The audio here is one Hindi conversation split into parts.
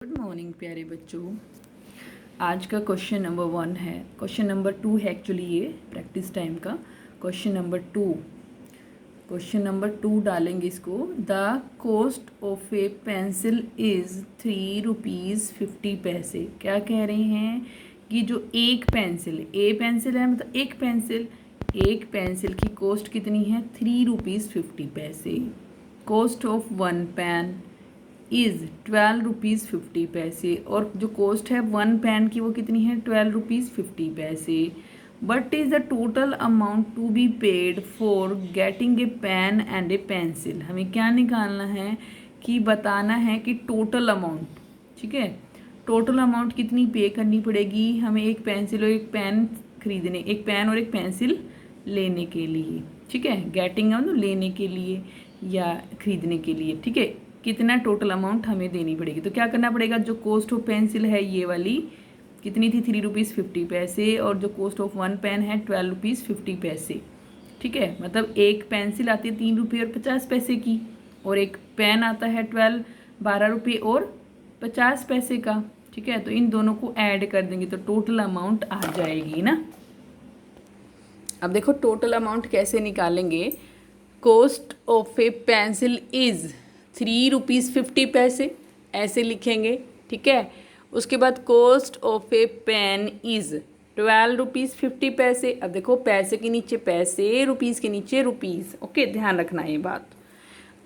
गुड मॉर्निंग प्यारे बच्चों। आज का क्वेश्चन नंबर 1 है, क्वेश्चन नंबर 2 है एक्चुअली ये प्रैक्टिस टाइम का। क्वेश्चन नंबर 2 डालेंगे इसको। The cost of a pencil is ₹3.50। क्या कह रहे हैं कि जो एक पेंसिल, ए पेंसिल है मतलब एक पेंसिल की कॉस्ट कितनी है? ₹3.50। Cost of one pen is ₹12.50। और जो कॉस्ट है वन पेन की वो कितनी है? ₹12.50। But is the total amount to be paid for getting a pen and a pencil. हमें क्या निकालना है कि बताना है कि टोटल अमाउंट, ठीक है, टोटल अमाउंट कितनी पे करनी पड़ेगी हमें एक पेंसिल और एक पेन खरीदने, एक पेन और एक पेंसिल लेने के लिए, ठीक है, गेटिंग मतलब लेने के लिए या खरीदने के लिए, ठीक है, कितना टोटल अमाउंट हमें देनी पड़ेगी। तो क्या करना पड़ेगा, जो कॉस्ट ऑफ पेंसिल है ये वाली कितनी थी? ₹3.50। और जो कॉस्ट ऑफ वन पेन है ₹12.50, ठीक है। मतलब एक पेंसिल आती है ₹3.50 की और एक पेन आता है ₹12 और 50 पैसे का, ठीक है। तो इन दोनों को ऐड कर देंगे तो टोटल अमाउंट आ जाएगी ना। अब देखो टोटल अमाउंट कैसे निकालेंगे। Cost of a pencil is ₹3.50 ऐसे लिखेंगे, ठीक है। उसके बाद cost of a pen is ₹12.50। अब देखो पैसे के नीचे पैसे, रुपीज़ के नीचे रुपीज़, ओके, ध्यान रखना ये बात।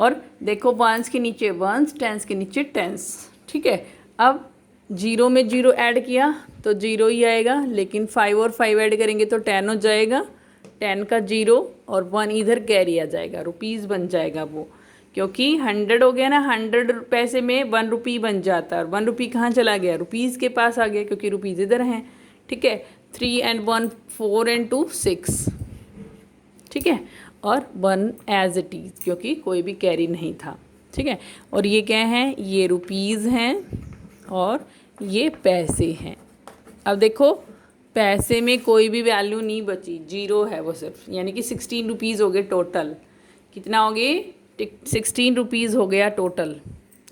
और देखो वंस के नीचे वंस, टेंस के नीचे टेंस, ठीक है। अब जीरो में जीरो ऐड किया तो जीरो ही आएगा, लेकिन 5 और 5 ऐड करेंगे तो 10 हो जाएगा। 10 का जीरो और 1 इधर कैरी आ जाएगा, रुपीज़ बन जाएगा वो, क्योंकि 100 हो गया ना, 100 पैसे में 1 रुपी बन जाता है। और 1 रुपी कहाँ चला गया? रुपीज़ के पास आ गया, क्योंकि रुपीज़ इधर हैं, ठीक है। 3 and 1 4 and 2 6, ठीक है। और 1 एज इट इज़, क्योंकि कोई भी कैरी नहीं था, ठीक है। और ये क्या है? ये रुपीज़ हैं और ये पैसे हैं। अब देखो पैसे में कोई भी वैल्यू नहीं बची, जीरो है वो सिर्फ, यानी कि 16 रुपीज़ हो गए टोटल। कितना हो गए? 16 रुपीज़ हो गया टोटल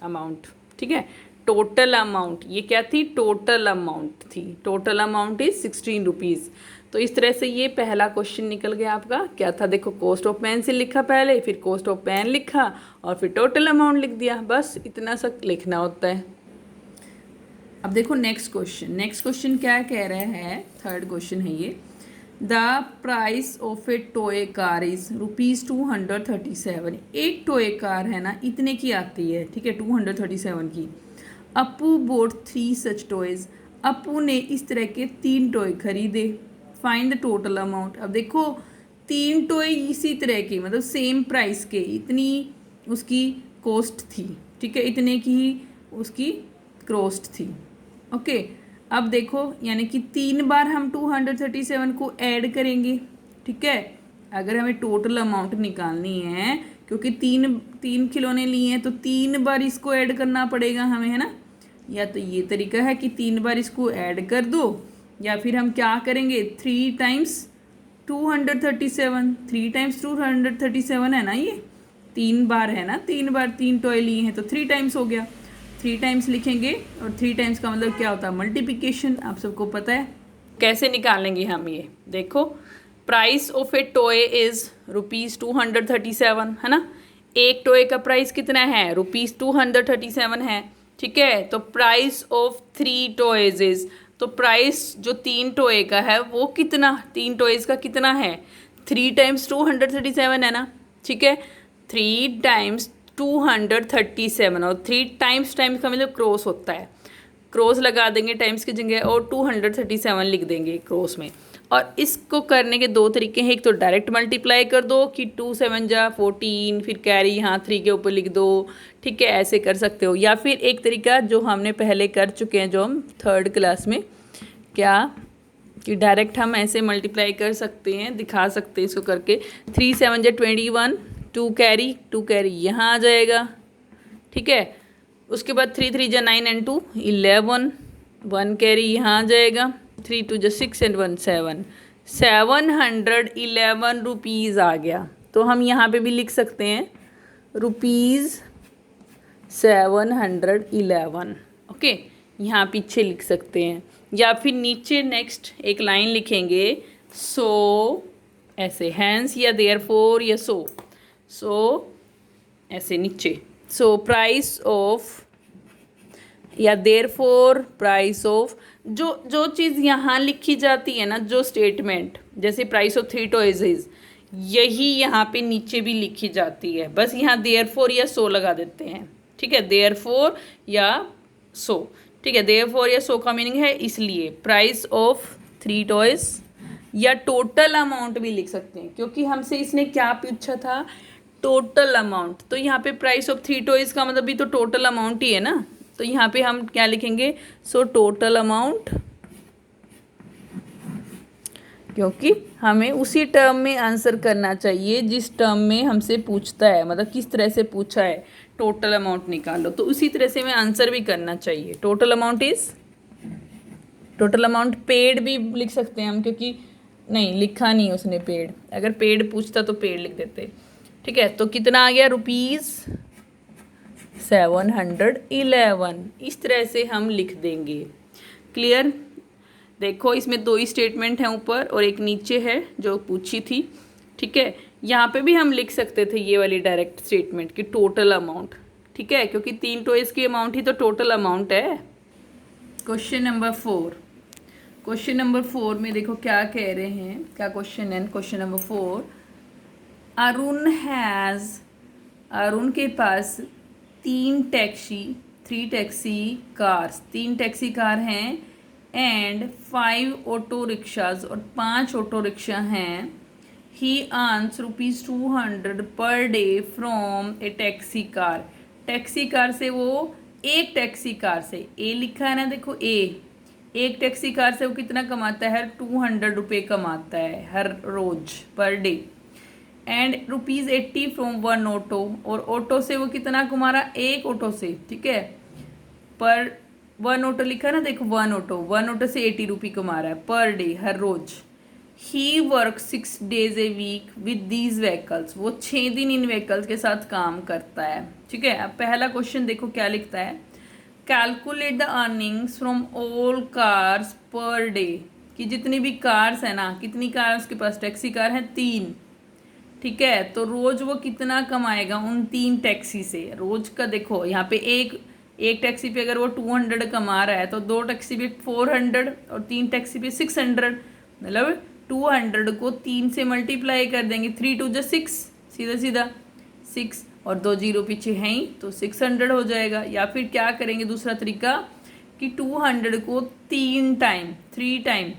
अमाउंट, ठीक है। टोटल अमाउंट ये क्या थी? टोटल अमाउंट थी। Total amount is 16 rupees. तो इस तरह से ये पहला क्वेश्चन निकल गया आपका। क्या था? देखो कॉस्ट ऑफ पेंसिल लिखा पहले, फिर कॉस्ट ऑफ पेन लिखा और फिर टोटल अमाउंट लिख दिया, बस इतना सा लिखना होता है। अब देखो नेक्स्ट क्वेश्चन क्या कह रहा है? थर्ड क्वेश्चन है ये। The price of A toy car is ₹237। एक टॉय कार है ना, इतने की आती है, ठीक है, 237 की। अपू बोट 3 सच टॉयज। अपू ने इस तरह के 3 टॉय खरीदे। Find the total amount. अब देखो 3 टॉय इसी तरह के, मतलब सेम प्राइस के, इतनी उसकी कॉस्ट थी, ठीक है, इतने की ही उसकी कॉस्ट थी, ओके। अब देखो यानी कि 3 बार हम 237 को ऐड करेंगे, ठीक है, अगर हमें टोटल अमाउंट निकालनी है, क्योंकि तीन खिलौने लिए हैं तो 3 बार इसको ऐड करना पड़ेगा हमें, है ना। या तो ये तरीका है कि 3 बार इसको ऐड कर दो, या फिर हम क्या करेंगे 3 टाइम्स 237, 3 टाइम्स 237 है ना, ये 3 बार है ना, 3 बार 3 टॉय लिए हैं तो 3 टाइम्स हो गया। 3 टाइम्स लिखेंगे और 3 टाइम्स का मतलब क्या होता है? मल्टीप्लिकेशन। आप सबको पता है कैसे निकालेंगे हम ये। देखो price of A toy is ₹237, है ना। एक टॉय का प्राइस कितना है? ₹237 है, ठीक है। तो प्राइस ऑफ 3 टॉयज इज, तो प्राइस जो 3 टॉय का है वो कितना, 3 टॉयज का कितना है? 3 टाइम्स 237 है ना, ठीक है। 3 टाइम्स 237 और 3 टाइम्स का मतलब क्रॉस होता है, क्रॉस लगा देंगे टाइम्स की जगह और 237 लिख देंगे क्रॉस में। और इसको करने के 2 तरीके हैं। एक तो डायरेक्ट मल्टीप्लाई कर दो कि 2 7 जा 14, फिर कैरी यहाँ 3 के ऊपर लिख दो, ठीक है, ऐसे कर सकते हो। या फिर एक तरीका जो हमने पहले कर चुके हैं, जो हम 3rd क्लास में, क्या कि डायरेक्ट हम ऐसे मल्टीप्लाई कर सकते हैं, दिखा सकते हैं इसको करके। 3 7 जा 21, 2 कैरी यहाँ आ जाएगा, ठीक है। उसके बाद 3 3 जा 9 and 2 11, 1 कैरी यहाँ आ जाएगा। 3 2 जा 6 and 1 7, 711 रुपीज़ आ गया। तो हम यहाँ पे भी लिख सकते हैं ₹711, ओके, यहाँ पीछे लिख सकते हैं, या फिर नीचे नेक्स्ट एक लाइन लिखेंगे सो ऐसे, हैंस या देयरफॉर या सो ऐसे नीचे, सो प्राइस ऑफ या देयरफॉर प्राइस ऑफ, जो चीज़ यहाँ लिखी जाती है ना, जो स्टेटमेंट, जैसे प्राइस ऑफ 3 टॉयज इज, यही यहाँ पे नीचे भी लिखी जाती है, बस यहाँ देयरफॉर या सो लगा देते हैं। ठीक है, देयरफॉर या सो, ठीक है, देयरफॉर या सो का मीनिंग है इसलिए प्राइस ऑफ 3 टॉयज, या टोटल अमाउंट भी लिख सकते हैं, क्योंकि हमसे इसने क्या पूछा था, टोटल अमाउंट। तो यहाँ पे प्राइस ऑफ 3 टॉयज का मतलब भी तो टोटल अमाउंट ही है ना, तो यहाँ पे हम क्या लिखेंगे, सो टोटल अमाउंट, क्योंकि हमें उसी टर्म में आंसर करना चाहिए जिस टर्म में हमसे पूछता है, मतलब किस तरह से पूछा है, टोटल अमाउंट निकालो, तो उसी तरह से हमें आंसर भी करना चाहिए। Total amount is, total amount paid भी लिख सकते हैं हम, क्योंकि नहीं लिखा नहीं उसने पेड, अगर पेड पूछता तो पेड लिख देते। ठीक है, तो कितना आ गया, ₹711। इस तरह से हम लिख देंगे। क्लियर? देखो इसमें 2 ही स्टेटमेंट हैं, ऊपर और एक नीचे है जो पूछी थी। ठीक है, यहाँ पे भी हम लिख सकते थे ये वाली डायरेक्ट स्टेटमेंट की टोटल अमाउंट। ठीक है, क्योंकि 3 टॉयज की अमाउंट ही तो टोटल अमाउंट है। क्वेश्चन नंबर 4, क्वेश्चन नंबर 4 में देखो क्या कह रहे हैं, क्या क्वेश्चन है। क्वेश्चन नंबर 4, अरुण के पास 3 टैक्सी कार हैं एंड 5 ऑटो रिक्शाज, और 5 ऑटो रिक्शा हैं। ही earns ₹200 per day from A taxi car. Taxi car से वो, एक टैक्सी कार से, ए लिखा है ना, देखो एक टैक्सी कार से वो कितना कमाता है, 200 रुपये कमाता है हर रोज, per day. And ₹80 from 1 auto, और ऑटो से वो कितना कमा रहा, एक ऑटो से। ठीक है, पर 1 ऑटो लिखा ना, देखो 1 ऑटो से 80 रुपये कमा रहा है पर डे, हर रोज। He work 6 days a week with these vehicles, वो 6 दिन इन व्हीकल्स के साथ काम करता है। ठीक है, अब पहला क्वेश्चन देखो क्या लिखता है, calculate the earnings from all cars per day, कि जितनी भी कार्स है ना, कितनी कार उसके पास, टैक्सी कार है 3। ठीक है, तो रोज वो कितना कमाएगा उन 3 टैक्सी से। रोज का देखो यहाँ पे एक टैक्सी पे अगर वो 200 कमा रहा है, तो 2 टैक्सी पे 400 और 3 टैक्सी पे 600, मतलब 200 को 3 से मल्टीप्लाई कर देंगे, 3 2 जा 6, सीधा सीधा 6 और 2 जीरो पीछे हैं ही, तो 600 हो जाएगा। या फिर क्या करेंगे, दूसरा तरीका कि 200 को 3 टाइम,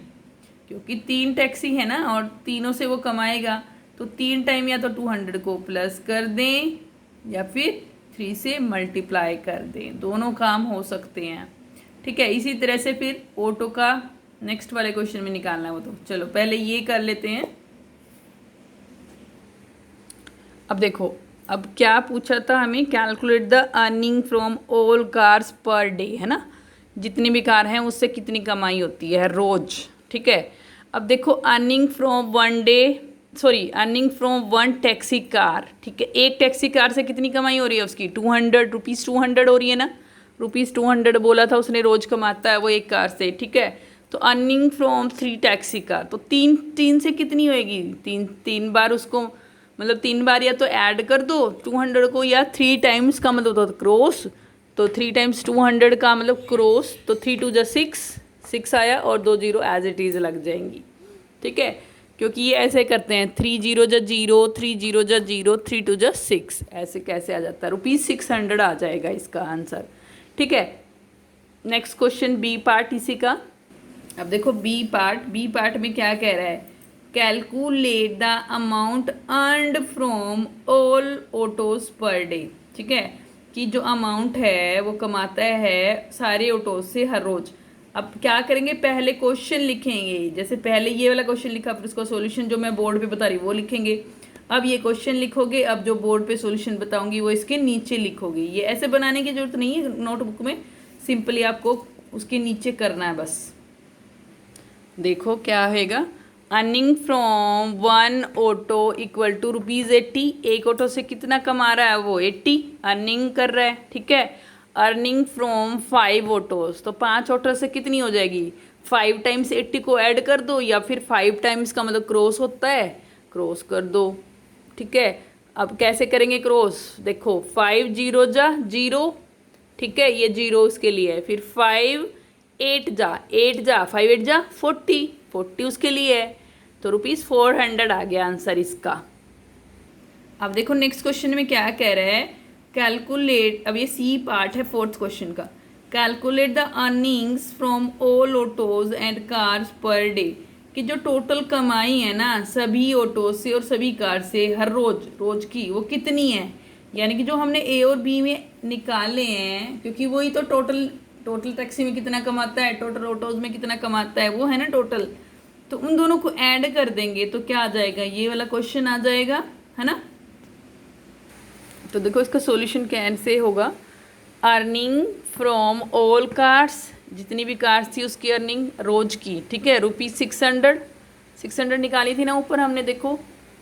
क्योंकि 3 टैक्सी है ना और तीनों से वो कमाएगा, तो 3 टाइम या तो 200 को प्लस कर दें या फिर 3 से मल्टीप्लाई कर दें, दोनों काम हो सकते हैं। ठीक है, इसी तरह से फिर ऑटो का नेक्स्ट वाले क्वेश्चन में निकालना है वो, तो चलो पहले ये कर लेते हैं। अब देखो, अब क्या पूछा था हमें, calculate the earning from all cars per day, है ना, जितनी भी कार हैं उससे कितनी कमाई होती है रोज। ठीक है, अब देखो earning from earning from 1 taxi car. ठीक है, एक टैक्सी कार से कितनी कमाई हो रही है उसकी, ₹200 हो रही है ना, ₹200 बोला था उसने रोज कमाता है वो एक कार से। ठीक है, तो अर्निंग फ्रॉम 3 टैक्सी कार, तो तीन से कितनी होएगी, तीन बार उसको, मतलब 3 बार या तो ऐड कर दो 200 को, या 3 टाइम्स का मतलब तो क्रॉस, तो 3 टाइम्स 200 का मतलब क्रॉस, तो 3 2 जा 6 आया और 2 जीरो एज इट इज़ लग जाएंगी। ठीक है, क्योंकि ये ऐसे करते हैं, 3 0 जा 0, 3 0 जा 0, 3 2 जा 6, ऐसे कैसे आ जाता है, ₹600 आ जाएगा इसका आंसर। ठीक है, नेक्स्ट क्वेश्चन बी पार्ट इसी का। अब देखो बी पार्ट में क्या कह रहा है, calculate the amount earned from all autos पर डे। ठीक है, कि जो अमाउंट है वो कमाता है सारे ऑटोज से हर रोज। अब क्या करेंगे, पहले क्वेश्चन लिखेंगे, जैसे पहले ये वाला क्वेश्चन लिखा, फिर उसका सॉल्यूशन जो मैं बोर्ड पे बता रही वो लिखेंगे। अब ये क्वेश्चन लिखोगे, अब जो बोर्ड पे सॉल्यूशन बताऊंगी वो इसके नीचे लिखोगे। ये ऐसे बनाने की जरूरत नहीं है नोटबुक में, सिंपली आपको उसके नीचे करना है बस। देखो क्या होएगा, earning from 1 auto equal to ₹80। एक ऑटो से कितना कमा रहा है वो, 80 अर्निंग कर रहा है। ठीक है, अर्निंग फ्रॉम 5 ऑटोज, तो 5 ऑटो से कितनी हो जाएगी, 5 टाइम्स 80 को ऐड कर दो, या फिर 5 टाइम्स का मतलब क्रॉस होता है, क्रॉस कर दो। ठीक है, अब कैसे करेंगे क्रॉस, देखो 5 जीरो जा जीरो, ठीक है, ये जीरो उसके लिए है, फिर 5 8 जा 8 जा 5 8 जा 40, 40 उसके लिए है, तो ₹400 आ गया आंसर इसका। अब देखो नेक्स्ट क्वेश्चन में क्या कह रहा है, कैलकुलेट, अब ये सी पार्ट है फोर्थ क्वेश्चन का, calculate the earnings from all autos and cars per day, कि जो टोटल कमाई है ना सभी ऑटो से और सभी कार से हर रोज रोज की, वो कितनी है, यानी कि जो हमने ए और बी में निकाले हैं, क्योंकि वही तो टोटल, टोटल टैक्सी में कितना कमाता है, टोटल ऑटोज में कितना कमाता है, वो है ना टोटल, तो उन दोनों को ऐड कर देंगे तो क्या आ जाएगा, ये वाला क्वेश्चन आ जाएगा, है ना। तो देखो इसका सॉल्यूशन कैसे होगा, अर्निंग फ्रॉम ऑल कार्स, जितनी भी कार्स थी उसकी अर्निंग रोज की, ठीक है, ₹600 निकाली थी ना ऊपर हमने, देखो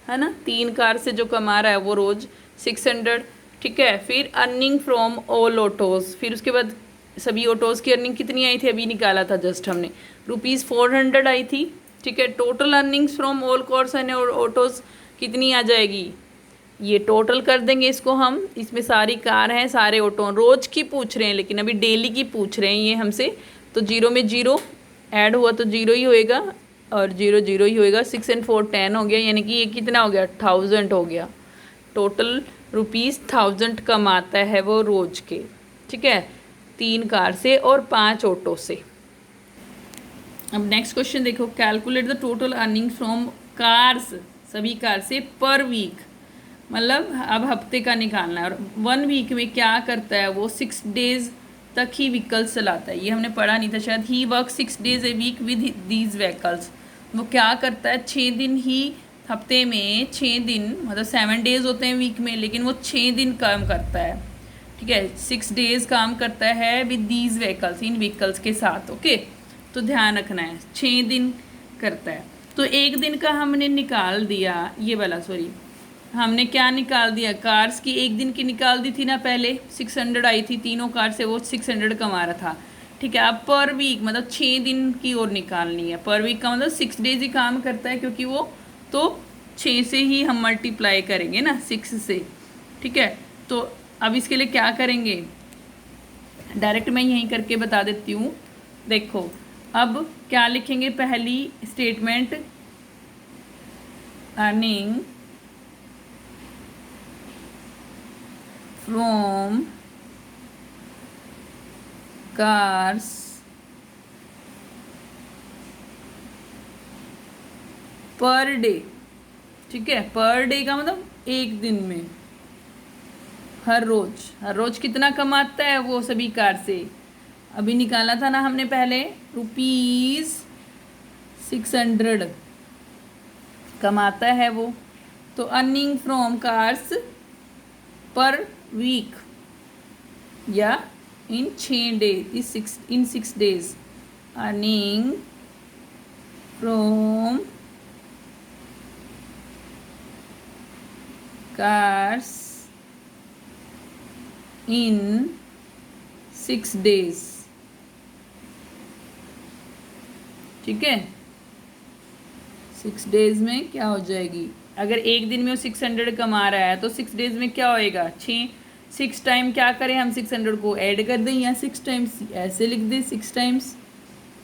है ना, 3 कार से जो कमा रहा है वो रोज 600, ठीक है। फिर अर्निंग फ्रॉम ऑल ऑटोज, फिर उसके बाद सभी ऑटोज़ की अर्निंग कितनी आई थी, अभी निकाला था जस्ट हमने, ₹400 आई थी, ठीक है। Total earnings from all cars and autos कितनी आ जाएगी, ये टोटल कर देंगे इसको हम, इसमें सारी कार हैं सारे ऑटो, रोज की पूछ रहे हैं लेकिन अभी डेली की पूछ रहे हैं ये हमसे, तो जीरो में जीरो ऐड हुआ तो जीरो ही होएगा, और जीरो जीरो ही होएगा, 6 and 4 10 हो गया, यानी कि ये कितना हो गया, 1000 हो गया, टोटल ₹1000 कमाता है वो रोज के, ठीक है, 3 कार से और 5 ऑटो से। अब नेक्स्ट क्वेश्चन देखो, calculate the total earning from cars, सभी कार से पर वीक, मतलब अब हफ्ते का निकालना है, और 1 वीक में क्या करता है वो, 6 डेज तक ही व्हीकल्स चलाता है, ये हमने पढ़ा नहीं था शायद, he work 6 days a week with these vehicles, वो क्या करता है 6 दिन ही हफ्ते में, 6 दिन मतलब 7 days होते हैं वीक में, लेकिन वो 6 दिन काम करता है, ठीक है, 6 days काम करता है with these vehicles, in vehicles के साथ, ओके। तो ध्यान रखना है 6 दिन करता है, तो एक दिन का हमने निकाल दिया, ये वाला सॉरी, हमने क्या निकाल दिया, कार्स की एक दिन की निकाल दी थी ना पहले, 600 आई थी तीनों कार से, वो 600 कमा रहा था, ठीक है। अब पर वीक मतलब 6 दिन की और निकालनी है, पर वीक का मतलब 6 days ही काम करता है, क्योंकि वो तो 6 से ही हम मल्टीप्लाई करेंगे ना, 6 से, ठीक है। तो अब इसके लिए क्या करेंगे, डायरेक्ट मैं यहीं करके बता देती हूँ, देखो अब क्या लिखेंगे, पहली स्टेटमेंट अर्निंग फ्रॉम कार्स पर डे, ठीक है, पर डे का मतलब एक दिन में, हर रोज कितना कमाता है वो सभी कार से, अभी निकाला था ना हमने पहले, ₹600 कमाता है वो, तो earning from cars per week या in 6 days, in 6 days, earning from cars in 6 days, ठीक है। 6 days में क्या हो जाएगी, अगर एक दिन में वो 600 कमा रहा है तो 6 days में क्या होएगा, 6 टाइम क्या करें हम, 600 को ऐड कर दें, या 6 टाइम्स ऐसे लिख दें, 6 टाइम्स,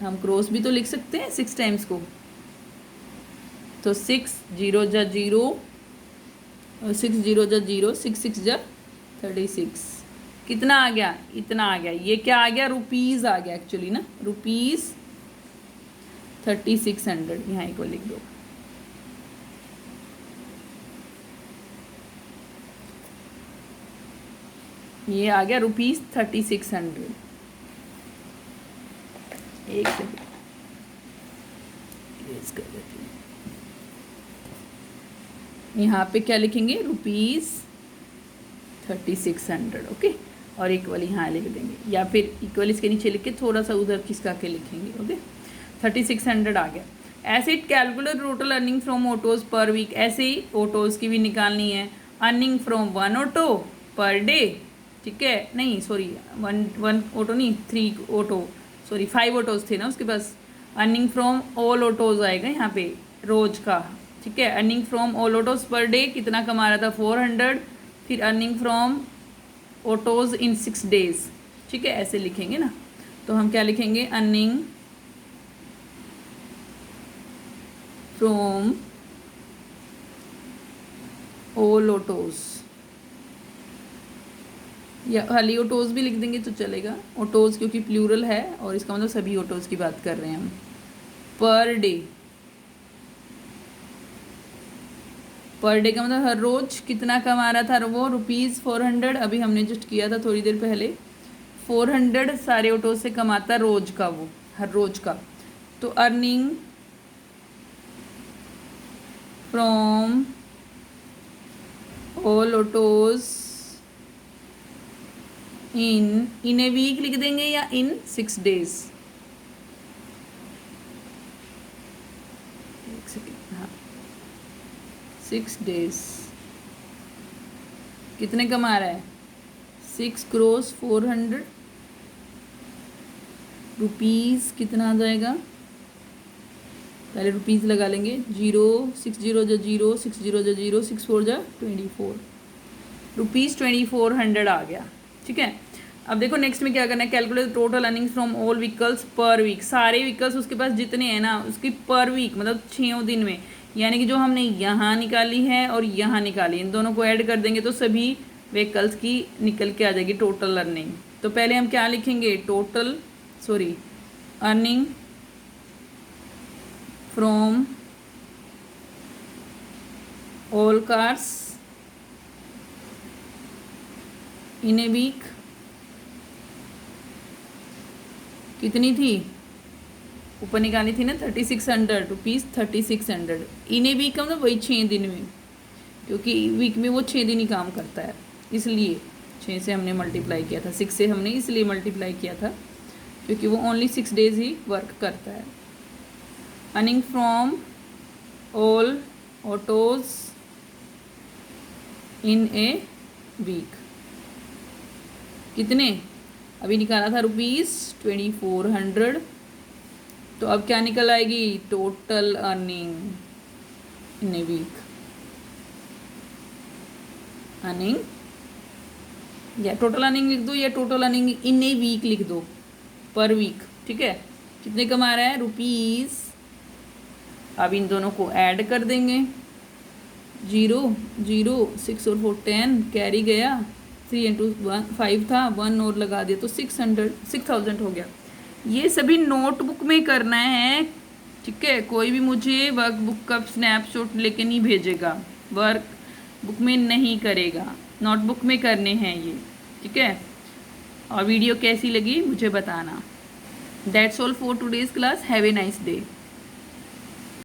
हम क्रॉस भी तो लिख सकते हैं 6 टाइम्स को, तो 6 जीरो जा जीरो, और 6 जीरो जा जीरो, 6 6 जा 36, कितना आ गया, इतना आ गया, ये क्या आ गया, रुपीज़ आ गया एक्चुअली ना, ₹3600, यहाँ को लिख दो, ये आ गया ₹3600। एक सेकेंड कर देती हूँ, यहाँ पे क्या लिखेंगे, ₹3600, ओके, और इक्वल यहाँ लिख देंगे, या फिर इक्वल इसके नीचे लिख के थोड़ा सा उधर खिसका के लिखेंगे, ओके। 3600 आ गया। ऐसे calculate total earning from autos per week, ऐसे ही ऑटोज़ की भी निकालनी है, earning from 1 auto per day, ठीक है, नहीं सॉरी, वन ऑटो नहीं, 3 ऑटो, सॉरी 5 ऑटोज थे ना उसके पास। अर्निंग फ्रॉम ऑल ऑटोज आएगा यहाँ पे रोज का, ठीक है। Earning from all autos per day कितना कमा रहा था, 400। फिर earning from autos in 6 days, ठीक है, ऐसे लिखेंगे ना। तो हम क्या लिखेंगे, अर्निंग फ्रॉम ऑल ऑटोज, या खाली ऑटोज भी लिख देंगे तो चलेगा, ऑटोज क्योंकि प्लूरल है और इसका मतलब सभी ऑटोज की बात कर रहे हैं हम। पर डे, पर डे का मतलब हर रोज कितना कमा रहा था वो, ₹400। अभी हमने जस्ट किया था थोड़ी देर पहले, 400 सारे ऑटोज से कमाता रोज का वो, हर रोज का। तो earning from all autos in a week लिख देंगे या इन 6 डेज, एक सेकेंड, हाँ 6 डेज। कितने कमा रहा है, 6,400,000 रुपीज़। कितना आ जाएगा, पहले रुपीज़ लगा लेंगे, 0 6 0 जो 0 6 0 जो 0 6 4 जो 24 रुपीज़, 2400 आ गया, ठीक है। अब देखो नेक्स्ट में क्या करना है, calculate total earnings from all vehicles per week. सारे व्हीकल्स उसके पास जितने हैं ना उसकी पर वीक मतलब 6 दिन में, यानी कि जो हमने यहाँ निकाली है और यहाँ निकाली, इन दोनों को ऐड कर देंगे तो सभी व्हीकल्स की निकल के आ जाएगी टोटल अर्निंग। तो पहले हम क्या लिखेंगे, total sorry earning from all cars in a week कितनी थी, ऊपर निकाली थी ना 3600 रुपीज़, 3600 इन ए वीक का मतलब वही 6 दिन में, क्योंकि वीक में वो 6 दिन ही काम करता है, इसलिए 6 से हमने मल्टीप्लाई किया था, 6 से हमने इसलिए मल्टीप्लाई किया था क्योंकि वो ओनली 6 डेज ही वर्क करता है। Earning from all autos in a week कितने, अभी निकाला था ₹2400, तो अब क्या निकल आएगी, total earning in a week, earning या टोटल अर्निंग लिख दो या total earning in a week लिख दो, पर वीक, ठीक है। कितने कमा रहा है, रुपीज़। अब इन दोनों को ऐड कर देंगे, 0 0 6 और 4 10 कैरी गया, 3 इंटू 5 था, 1 और लगा दिया तो 6000 हो गया। ये सभी नोटबुक में करना है, ठीक है। कोई भी मुझे वर्कबुक का स्नैपशॉट लेके नहीं भेजेगा, वर्क बुक में नहीं करेगा, नोटबुक में करने हैं ये, ठीक है। और वीडियो कैसी लगी मुझे बताना। That's all for today's class, have a nice day.